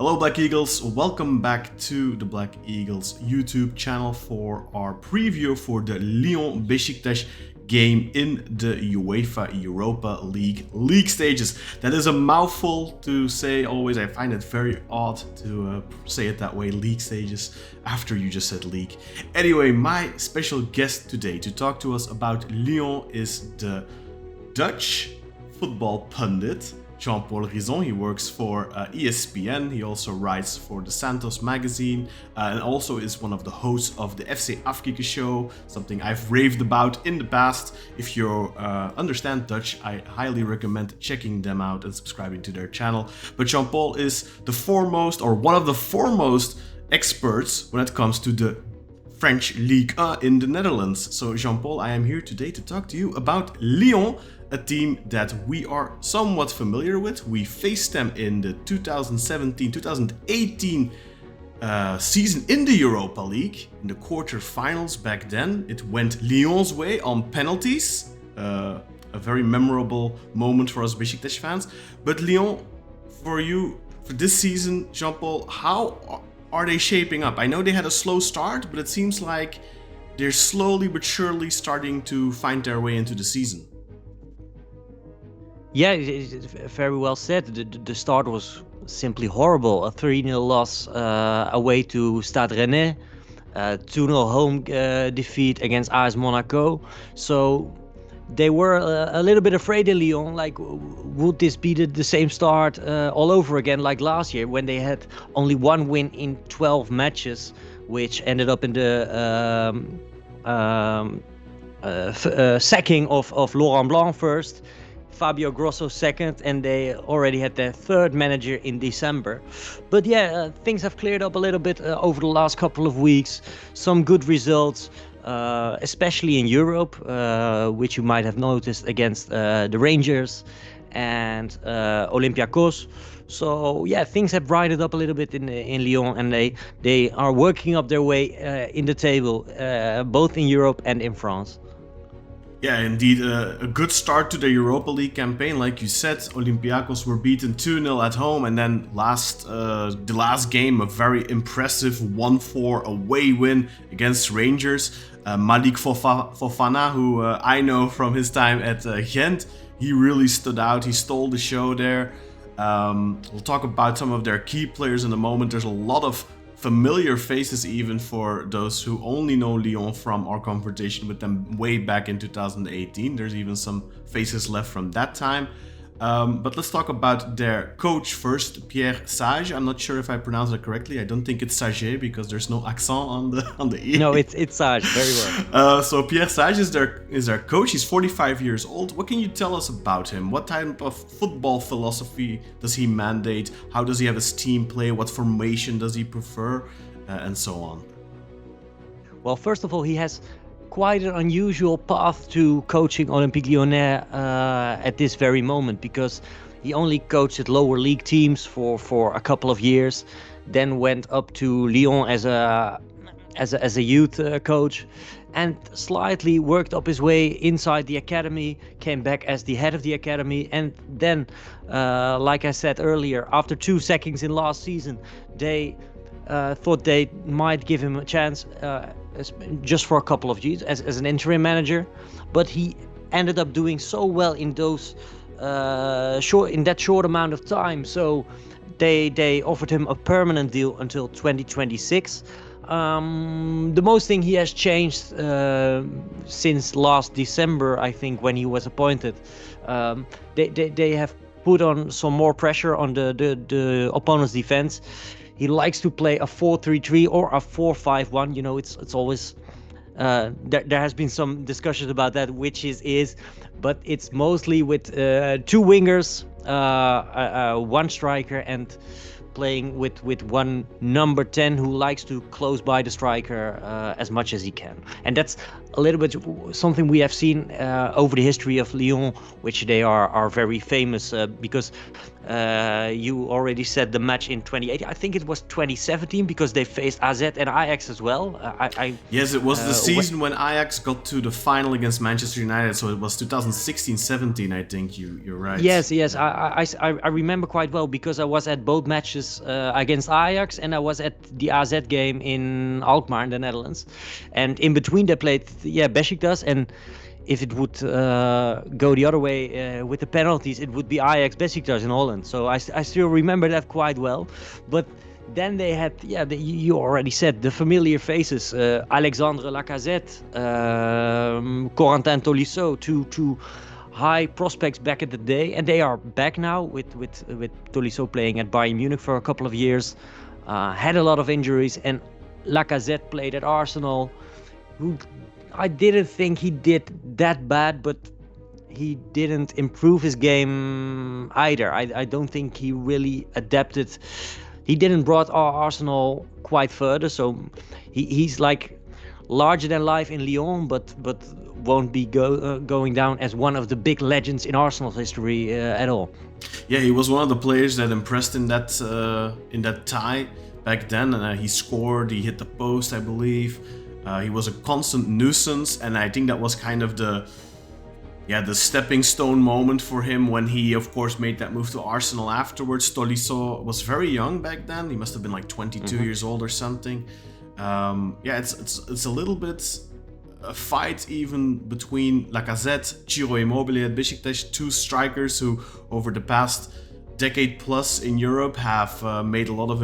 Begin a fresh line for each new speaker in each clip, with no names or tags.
Hello Black Eagles, welcome back to the Black Eagles YouTube channel for our preview for the Lyon Beşiktaş game in the UEFA Europa League stages. That is a mouthful to say always. I find it very odd to say it that way, league stages, after you just said league. Anyway, my special guest today to talk to us about Lyon is the Dutch football pundit, Jean-Paul Rison. He works for ESPN. He also writes for the Santos magazine and also is one of the hosts of the FC Afkikken show, something I've raved about in the past. If you understand Dutch, I highly recommend checking them out and subscribing to their channel. But Jean-Paul is the foremost, or one of the foremost experts when it comes to the French Ligue 1 in the Netherlands. So Jean-Paul, I am here today to talk to you about Lyon, a team that we are somewhat familiar with. We faced them in the 2017-2018 season in the Europa League, in the quarterfinals back then. It went Lyon's way on penalties, a very memorable moment for us Beşiktaş fans. But Lyon, for you, for this season, Jean-Paul, how are they shaping up? I know they had a slow start, but it seems like they're slowly but surely starting to find their way into the season.
Yeah, it's very well said. The start was simply horrible. A 3-0 loss away to Stade Rennais, 2-0 home defeat against AS Monaco. So they were a little bit afraid in Lyon, like would this be the same start all over again like last year when they had only one win in 12 matches, which ended up in the sacking of Laurent Blanc first, Fabio Grosso second, and they already had their third manager in December. But yeah, things have cleared up a little bit over the last couple of weeks. Some good results, especially in Europe, which you might have noticed against the Rangers and Olympiacos. So yeah, things have brightened up a little bit in Lyon, and they are working up their way in the table, both in Europe and in France.
Yeah, indeed, a good start to the Europa League campaign. Like you said, Olympiacos were beaten 2-0 at home, and then the last game, a very impressive 1-4 away win against Rangers. Malik Fofana, who I know from his time at Ghent, he really stood out. He stole the show there. We'll talk about some of their key players in a moment. There's a lot of familiar faces even for those who only know Lyon from our confrontation with them way back in 2018. There's even some faces left from that time. But let's talk about their coach first, Pierre Sage. I'm not sure if I pronounced it correctly. I don't think it's Sage because there's no accent on the E.
No, it's Sage, very well.
So Pierre Sage is their coach. He's 45 years old. What can you tell us about him? What type of football philosophy does he mandate? How does he have his team play? What formation does he prefer? And so on.
Well, first of all, he has quite an unusual path to coaching Olympique Lyonnais at this very moment, because he only coached at lower league teams for a couple of years, then went up to Lyon as a youth coach, and slightly worked up his way inside the academy, came back as the head of the academy, and then, like I said earlier, after 2 sackings in last season, they thought they might give him a chance just for a couple of years as an interim manager, but he ended up doing so well in those short amount of time. So they offered him a permanent deal until 2026. The most thing he has changed since last December, I think, when he was appointed, they have put on some more pressure on the opponent's defense. He likes to play a 4-3-3 or a 4-5-1. You know, it's always there has been some discussions about that, which is, but it's mostly with 2 wingers, 1 striker, and playing with one number 10 who likes to close by the striker as much as he can. And that's a little bit something we have seen over the history of Lyon, which they are very famous because you already said the match in 2018. I think it was 2017 because they faced AZ and Ajax as well.
Yes, it was the season when Ajax got to the final against Manchester United, so it was 2016-17, I think. You're right.
Yes. I remember quite well because I was at both matches against Ajax and I was at the AZ game in Alkmaar in the Netherlands. And in between they played Beşiktaş, and if it would go the other way with the penalties, it would be Ajax Beşiktaş in Holland. So I still remember that quite well. But then they had, you already said, the familiar faces, Alexandre Lacazette, Corentin Tolisso, two high prospects back in the day, and they are back now with Tolisso playing at Bayern Munich for a couple of years, had a lot of injuries, and Lacazette played at Arsenal, who I didn't think he did that bad, but he didn't improve his game either. I don't think he really adapted. He didn't brought our Arsenal quite further, so he's like larger than life in Lyon, but won't be going down as one of the big legends in Arsenal's history at all.
Yeah, he was one of the players that impressed in that tie back then, and he scored. He hit the post, I believe. He was a constant nuisance, and I think that was kind of the stepping stone moment for him when he, of course, made that move to Arsenal afterwards. Tolisso was very young back then. He must have been like 22 years old or something. It's a little bit a fight even between Lacazette, Ciro Immobile at Beşiktaş, two strikers who over the past decade plus in Europe have made a lot of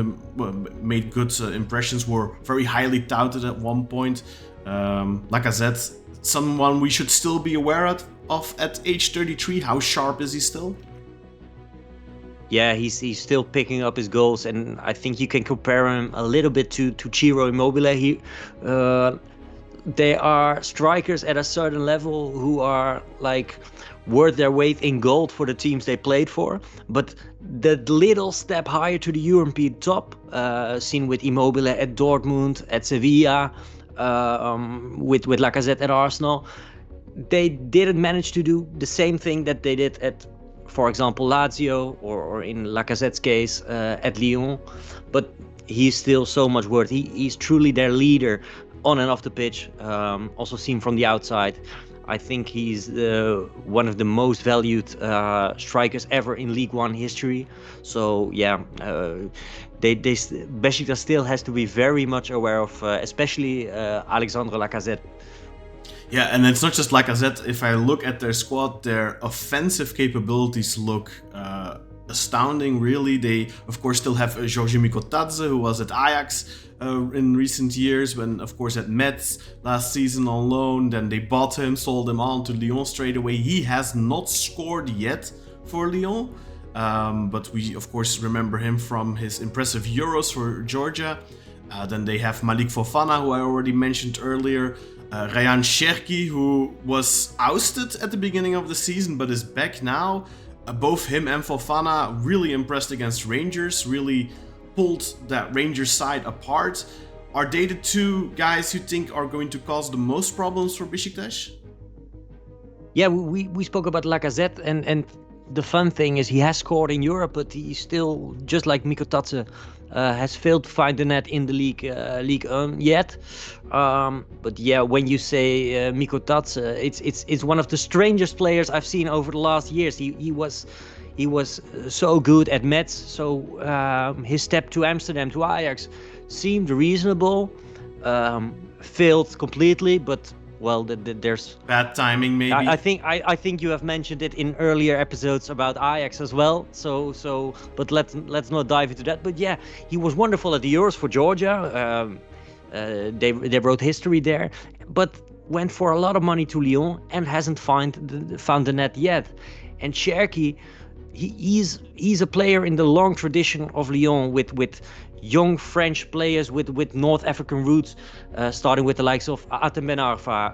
made good impressions, were very highly touted at one point. Lacazette, someone we should still be aware of at age 33. How sharp is he still?
Yeah, he's still picking up his goals, and I think you can compare him a little bit to Ciro Immobile. They are strikers at a certain level who are like worth their weight in gold for the teams they played for, but the little step higher to the European top, seen with Immobile at Dortmund, at Sevilla, with Lacazette at Arsenal, they didn't manage to do the same thing that they did at, for example, Lazio, or in Lacazette's case, at Lyon. But he's still so much worth. He's truly their leader on and off the pitch, also seen from the outside. I think he's one of the most valued strikers ever in League One history. So yeah, Beşiktaş still has to be very much aware of, especially Alexandre Lacazette.
Yeah, and it's not just Lacazette. If I look at their squad, their offensive capabilities look astounding, really. They, of course, still have Georgi Mikotadze, who was at Ajax in recent years, when, of course, at Metz last season on loan. Then they bought him, sold him on to Lyon straight away. He has not scored yet for Lyon, but we, of course, remember him from his impressive Euros for Georgia. Then they have Malik Fofana, who I already mentioned earlier. Rayan Cherki, who was ousted at the beginning of the season but is back now. Both him and Fofana really impressed against Rangers, really pulled that Rangers side apart. Are they the two guys you think are going to cause the most problems for Beşiktaş?
Yeah, we spoke about Lacazette, and the fun thing is he has scored in Europe, but he's still, just like Mikotadze, has failed to find the net in the League yet. But yeah, when you say Mikotadze, it's one of the strangest players I've seen over the last years. He was so good at Metz, so his step to Amsterdam, to Ajax, seemed reasonable. Failed completely, but well, there's
bad timing, maybe.
I think you have mentioned it in earlier episodes about Ajax as well. So, but let's not dive into that. But yeah, he was wonderful at the Euros for Georgia. They wrote history there, but went for a lot of money to Lyon and hasn't found the net yet. And Cherki, he's a player in the long tradition of Lyon with young French players with North African roots, starting with the likes of Atem Ben Arfa,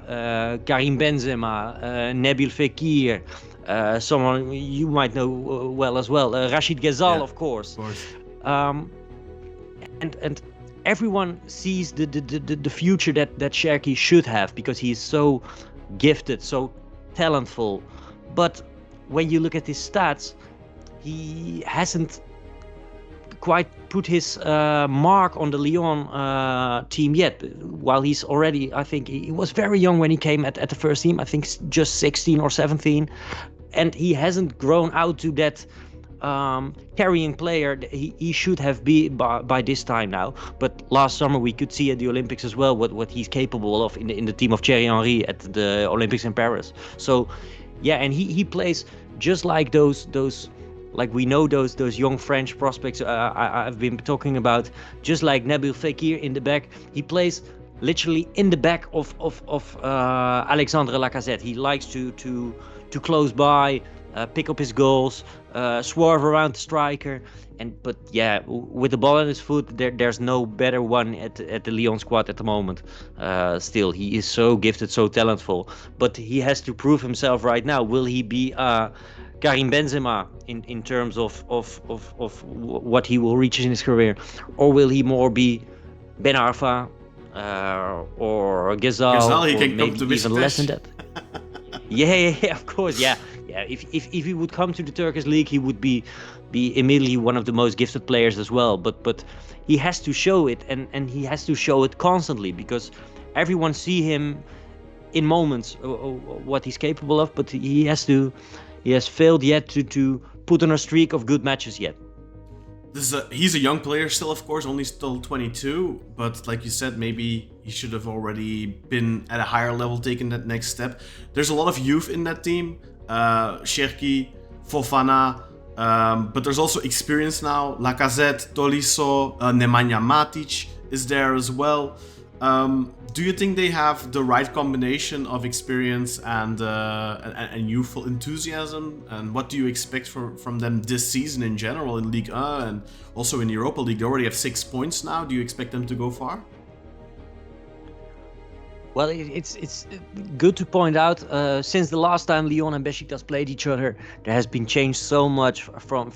Karim Benzema, Nabil Fekir, someone you might know well as well, Rachid Ghezal, of course. And everyone sees the future that Cherki should have, because he is so gifted, so talentful. But when you look at his stats, he hasn't quite put his mark on the Lyon team yet. While he's already, I think he was very young when he came at the first team. I think just 16 or 17, and he hasn't grown out to that carrying player he should have been by this time now. But last summer we could see at the Olympics as well what he's capable of in the team of Thierry Henry at the Olympics in Paris. So yeah, and he plays just like those like we know those young French prospects I've been talking about, just like Nabil Fekir in the back. He plays literally in the back of Alexandre Lacazette. He likes to close by, pick up his goals, swerve around the striker, but yeah, with the ball in his foot, there's no better one at the Lyon squad at the moment. Still, he is so gifted, so talentful, but he has to prove himself right now. Will he be Karim Benzema in terms of what he will reach in his career, or will he more be Ben Arfa or Ghezal,
he
or
can
maybe
come to
even
Beşiktaş.
less than that? Yeah, of course, yeah. If he would come to the Turkish league, he would be immediately one of the most gifted players as well. But he has to show it, and he has to show it constantly, because everyone see him in moments what he's capable of, but he has failed yet to put on a streak of good matches yet.
He's a young player still, of course, only still 22, but like you said, maybe he should have already been at a higher level, taking that next step. There's a lot of youth in that team, Cherki, Fofana, but there's also experience now. Lacazette, Tolisso, Nemanja Matic is there as well. Do you think they have the right combination of experience and youthful enthusiasm? And what do you expect from them this season in general in Ligue 1 and also in Europa League? They already have 6 points now. Do you expect them to go far?
Well, it's good to point out, since the last time Lyon and Beşiktaş played each other, there has been changed so much from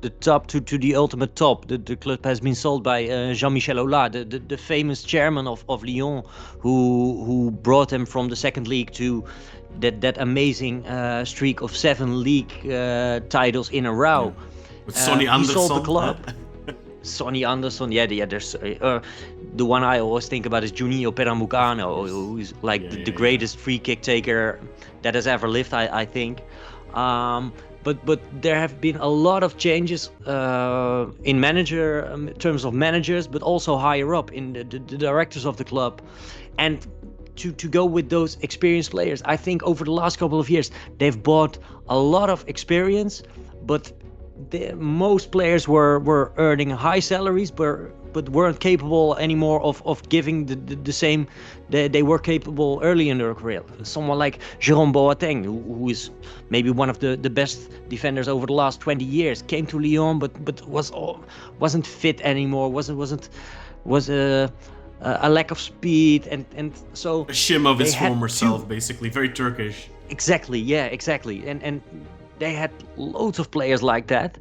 the top to the ultimate top. The club has been sold by Jean-Michel Aulas, the famous chairman of Lyon, who brought him from the second league to that amazing streak of 7 league titles in a row.
Yeah. With Sonny Anderson.
He sold the club. Sonny Anderson, there's the one I always think about is Juninho Pernambucano, who's like the greatest free kick taker that has ever lived, I think. But there have been a lot of changes in terms of managers, but also higher up in the directors of the club. And to go with those experienced players, I think over the last couple of years, they've bought a lot of experience, but most players were earning high salaries, but weren't capable anymore of giving the same they were capable early in their career. Someone like Jérôme Boateng, who is maybe one of the best defenders over the last 20 years, came to Lyon, but wasn't fit anymore. Was a lack of speed, and so
a shim of his former self, basically. Very Turkish.
Exactly, and they had loads of players like that,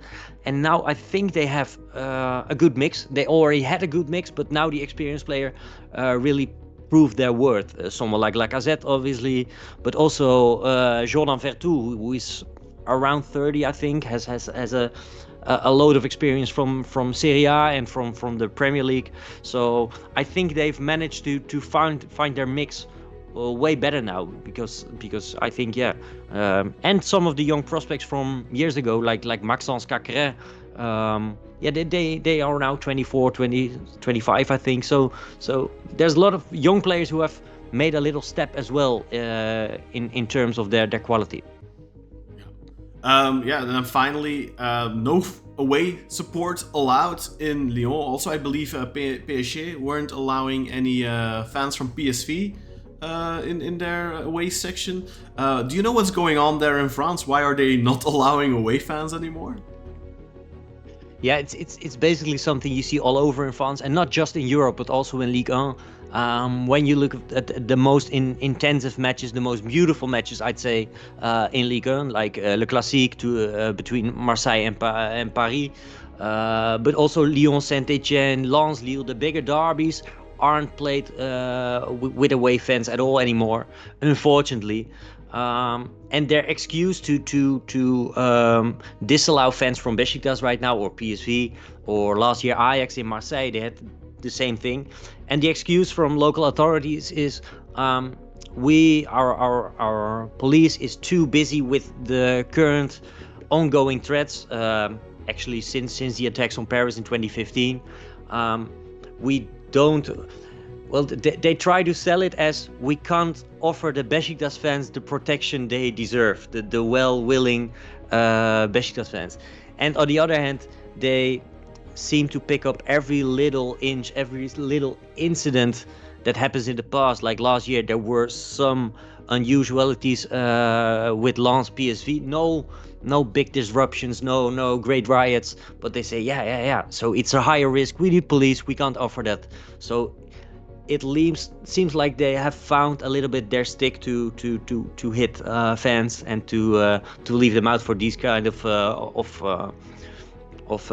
and now I think they have a good mix. They already had a good mix, but now the experienced player really proved their worth. Someone like Lacazette, obviously, but also Jordan Vertu, who is around 30, I think, has a load of experience from Serie A and from the Premier League. So I think they've managed to find their mix way better now, because I think and some of the young prospects from years ago, like Maxence Cacré, they are now 24, 20, 25, I think. So there's a lot of young players who have made a little step as well in terms of their quality.
And then finally, no away support allowed in Lyon. Also, I believe PSG weren't allowing any fans from PSV in their away section. Do you know what's going on there in France? Why are they not allowing away fans anymore?
Yeah, it's basically something you see all over in France, and not just in Europe, but also in Ligue 1. When you look at the most intensive matches, the most beautiful matches, I'd say, in Ligue 1, like Le Classique between Marseille and Paris, But also Lyon, Saint-Etienne, Lens, Lille, the bigger derbies aren't played with away fans at all anymore, unfortunately. And their excuse to disallow fans from Beşiktaş right now, or PSV, or last year Ajax in Marseille, they had the same thing. And the excuse from local authorities is our police is too busy with the current ongoing threats. Actually, since the attacks on Paris in 2015, we don't. Well, they try to sell it as we can't offer the Beşiktaş fans the protection they deserve, the well-willing Beşiktaş fans. And on the other hand, they seem to pick up every little inch, every little incident that happens in the past. Like last year, there were some unusualities with Lens PSV. No big disruptions, no great riots. But they say, yeah. So it's a higher risk. We need police. We can't offer that. So it seems like they have found a little bit their stick to hit fans and to leave them out for these kind of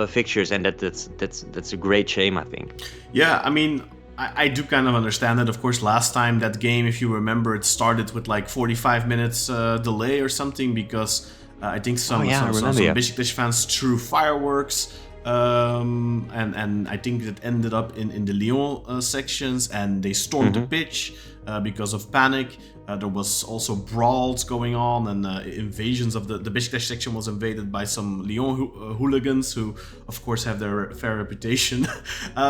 fixtures, and that's a great shame, I think.
Yeah, I mean, I do kind of understand that. Of course, last time that game, if you remember, it started with like 45 minutes delay or something, because I think some Beşiktaş fans threw fireworks. And I think it ended up in the Lyon sections, and they stormed the pitch because of panic. There was also brawls going on, and invasions of the Beşiktaş section was invaded by some Lyon hooligans who, of course, have their fair reputation.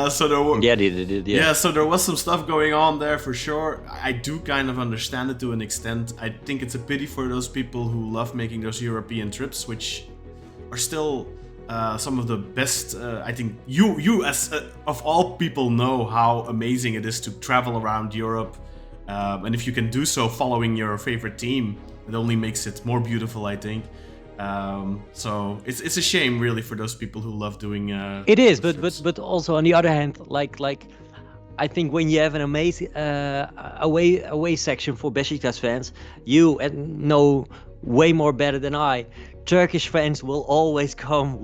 So there were,
they did.
Yeah, so there was some stuff going on there for sure. I do kind of understand it to an extent. I think it's a pity for those people who love making those European trips, which are still some of the best. I think you as of all people know how amazing it is to travel around Europe, and if you can do so following your favorite team, it only makes it more beautiful, I think. So it's a shame, really, for those people who love doing.
It is, but also on the other hand, like I think when you have an amazing away section for Beşiktaş fans, you know way more better than I. Turkish fans will always come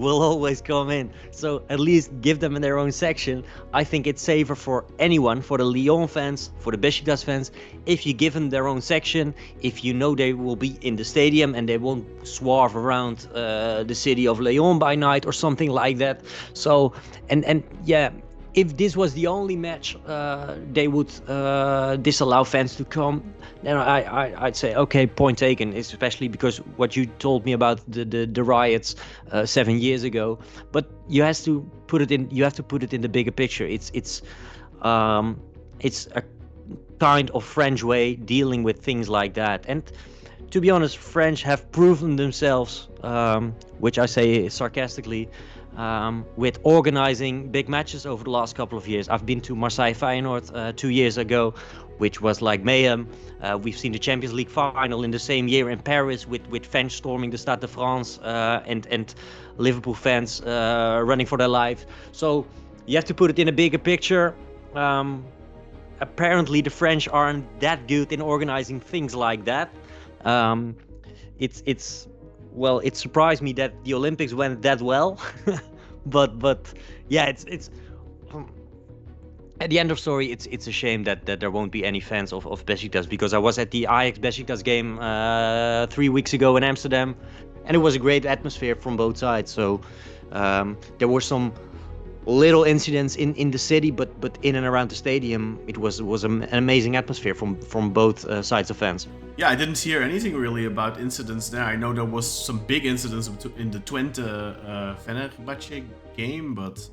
in. So at least give them in their own section. I think it's safer for anyone, for the Lyon fans, for the Beşiktaş fans, if you give them their own section, if you know they will be in the stadium and they won't swerve around the city of Lyon by night or something like that. So, and yeah, if this was the only match they would disallow fans to come, then I'd say, okay, point taken, especially because what you told me about the riots 7 years ago. But you have to put it in the bigger picture. It's a kind of French way dealing with things like that. And to be honest, French have proven themselves, which I say sarcastically, with organizing big matches over the last couple of years. I've been to Marseille Feyenoord 2 years ago, which was like mayhem. We've seen the Champions League final in the same year in Paris with fans storming the Stade de France and Liverpool fans running for their life. So you have to put it in a bigger picture. Apparently the French aren't that good in organizing things like that. It surprised me that the Olympics went that well, but yeah, it's at the end of story, it's a shame that there won't be any fans of Beşiktaş, because I was at the Ajax Beşiktaş game 3 weeks ago in Amsterdam, and it was a great atmosphere from both sides. So there were some little incidents in the city, but in and around the stadium, it was an amazing atmosphere from both sides of fans.
Yeah, I didn't hear anything really about incidents there. I know there was some big incidents in the Twente Fenerbahce game, but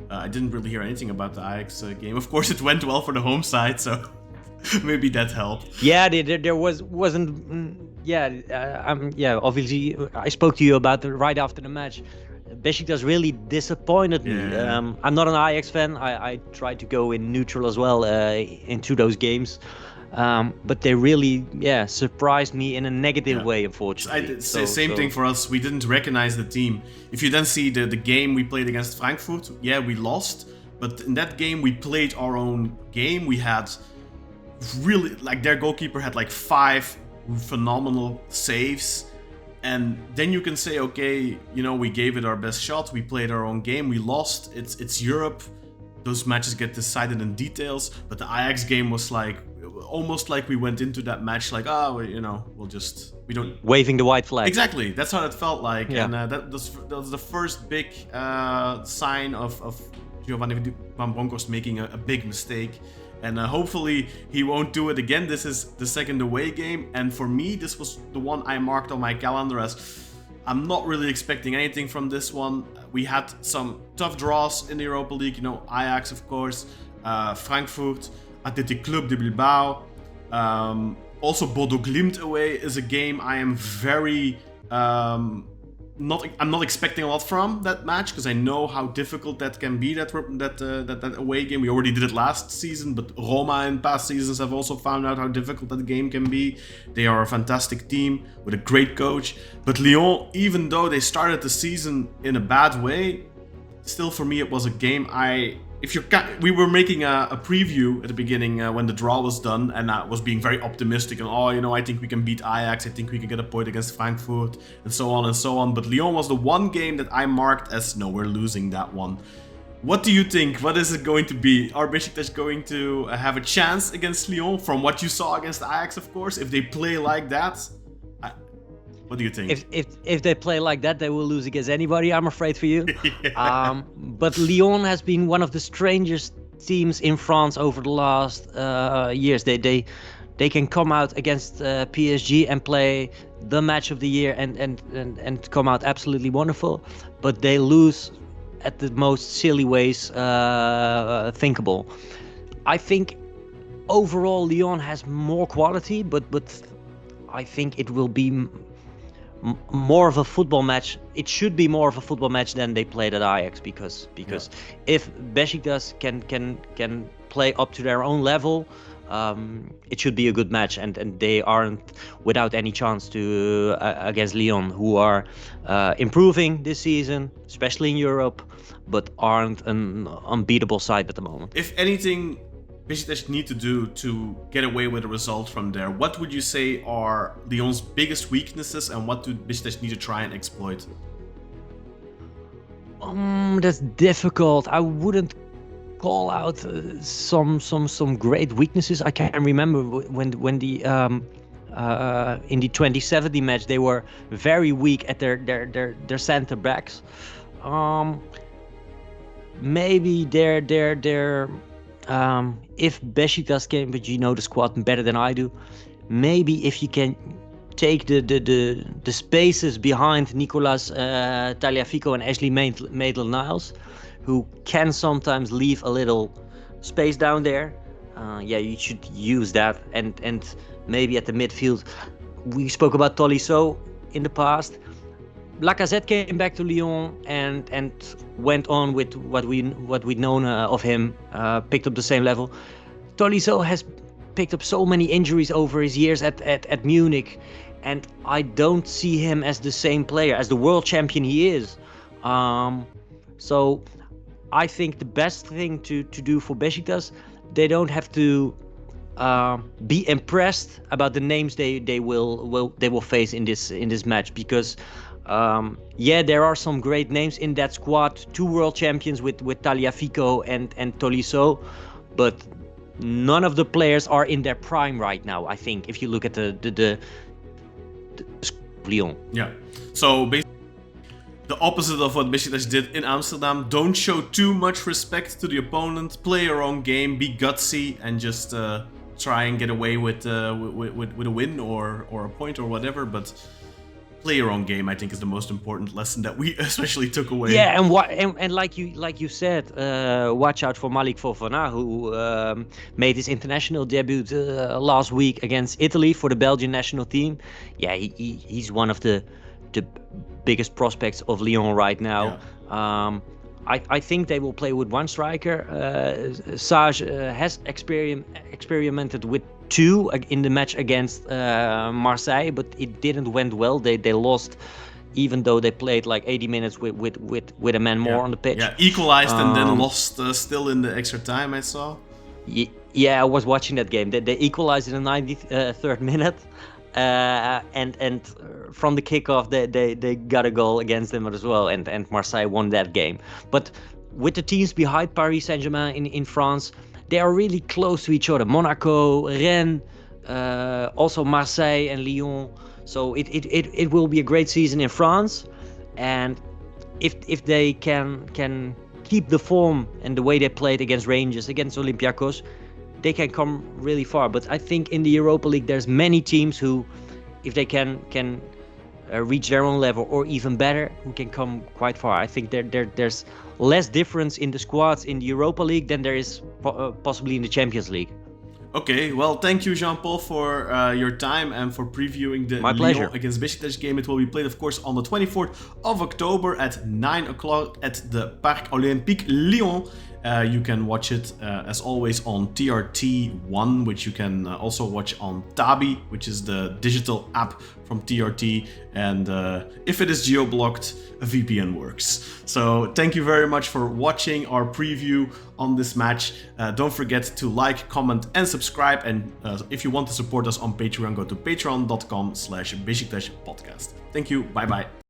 I didn't really hear anything about the Ajax game. Of course, it went well for the home side, so maybe that helped.
Yeah, there wasn't. Obviously, I spoke to you about it right after the match. Beşiktaş really disappointed me.
Yeah.
I'm not an Ajax fan. I tried to go in neutral as well into those games. But they really, surprised me in a negative way, unfortunately.
Same thing for us. We didn't recognize the team. If you then see the game we played against Frankfurt, we lost. But in that game, we played our own game. We had really, their goalkeeper had 5 phenomenal saves. And then you can say, okay, you know, we gave it our best shot, we played our own game, we lost, it's Europe, those matches get decided in details. But the Ajax game was like, almost like we went into that match like, oh, you know, we don't...
Waving the white flag.
Exactly, that's how it felt like.
Yeah.
And that was the first big sign of Giovanni Van Bronckhorst making a big mistake. And hopefully he won't do it again. This is the second away game. And for me, this was the one I marked on my calendar as I'm not really expecting anything from this one. We had some tough draws in the Europa League. You know, Ajax, of course, Frankfurt, Athletic Club de Bilbao. Also, Bodo Glimt away is a game I am very... I'm not expecting a lot from that match because I know how difficult that can be, that away game. We already did it last season, but Roma in past seasons have also found out how difficult that game can be. They are a fantastic team with a great coach. But Lyon, even though they started the season in a bad way, still for me it was a game we were making a preview at the beginning when the draw was done, and I was being very optimistic and I think we can beat Ajax, I think we can get a point against Frankfurt, and so on and so on. But Lyon was the one game that I marked as, no, we're losing that one. What do you think? What is it going to be? Are Beşiktaş going to have a chance against Lyon from what you saw against Ajax, of course, if they play like that? What do you think?
If they play like that, they will lose against anybody, I'm afraid for you.
Yeah.
But Lyon has been one of the strangest teams in France over the last years. They can come out against PSG and play the match of the year and come out absolutely wonderful, but they lose at the most silly ways thinkable. I think overall Lyon has more quality, but I think it will be more of a football match. It should be more of a football match than they played at Ajax, because if Beşiktaş can play up to their own level, it should be a good match, and they aren't without any chance to against Lyon, who are improving this season, especially in Europe, but aren't an unbeatable side at the moment.
If anything Beşiktaş need to do to get away with a result from there, what would you say are Lyon's biggest weaknesses, and what do Beşiktaş need to try and exploit?
That's difficult. I wouldn't call out some great weaknesses. I can remember when the in the 2070 match they were very weak at their center backs. Maybe their if Beşiktaş can, but you know the squad better than I do, maybe if you can take the spaces behind Nicolas Tagliafico and Ashley Maitland-Niles, who can sometimes leave a little space down there, you should use that. And maybe at the midfield, we spoke about Tolisso in the past. Lacazette came back to Lyon and went on with what we'd known of him, picked up the same level. Tolisso has picked up so many injuries over his years at Munich, and I don't see him as the same player, as the world champion he is. So I think the best thing to do for Beşiktaş, they don't have to be impressed about the names they will face in this match, because there are some great names in that squad, 2 world champions with Tagliafico and Tolisso, but none of the players are in their prime right now, I think, if you look at the Lyon.
Yeah. So basically the opposite of what Beşiktaş did in Amsterdam. Don't show too much respect to the opponent, play your own game, be gutsy, and just try and get away with a win or a point or whatever, but play your own game, I think, is the most important lesson that we especially took away.
Yeah, and like you said, watch out for Malik Fofana, who made his international debut last week against Italy for the Belgian national team. Yeah, he's one of the biggest prospects of Lyon right now. Yeah. I think they will play with one striker. Sage has experimented with 2 in the match against Marseille, but it didn't went well. They lost, even though they played like 80 minutes with a man more on the pitch.
Yeah, equalized and then lost still in the extra time, I saw.
Yeah, I was watching that game. They equalized in the 93rd minute. and from the kickoff they got a goal against them as well, and Marseille won that game. But with the teams behind Paris Saint-Germain in France, they are really close to each other. Monaco, Rennes, also Marseille and Lyon. So it will be a great season in France, and if they can keep the form and the way they played against Rangers, against Olympiacos, they can come really far. But I think in the Europa League there's many teams who, if they can reach their own level or even better, who can come quite far. I think there's less difference in the squads in the Europa League than there is possibly in the Champions League.
Okay, well, thank you, Jean-Paul, for your time and for previewing the
My pleasure.
Lyon against Beşiktaş game. It will be played, of course, on the 24th of October at 9 o'clock at the Parc Olympique Lyon. You can watch it, as always, on TRT1, which you can also watch on Tabi, which is the digital app from TRT. And if it is geo-blocked, a VPN works. So thank you very much for watching our preview on this match. Don't forget to like, comment, and subscribe. And if you want to support us on Patreon, go to patreon.com/Beşiktaş podcast. Thank you. Bye-bye.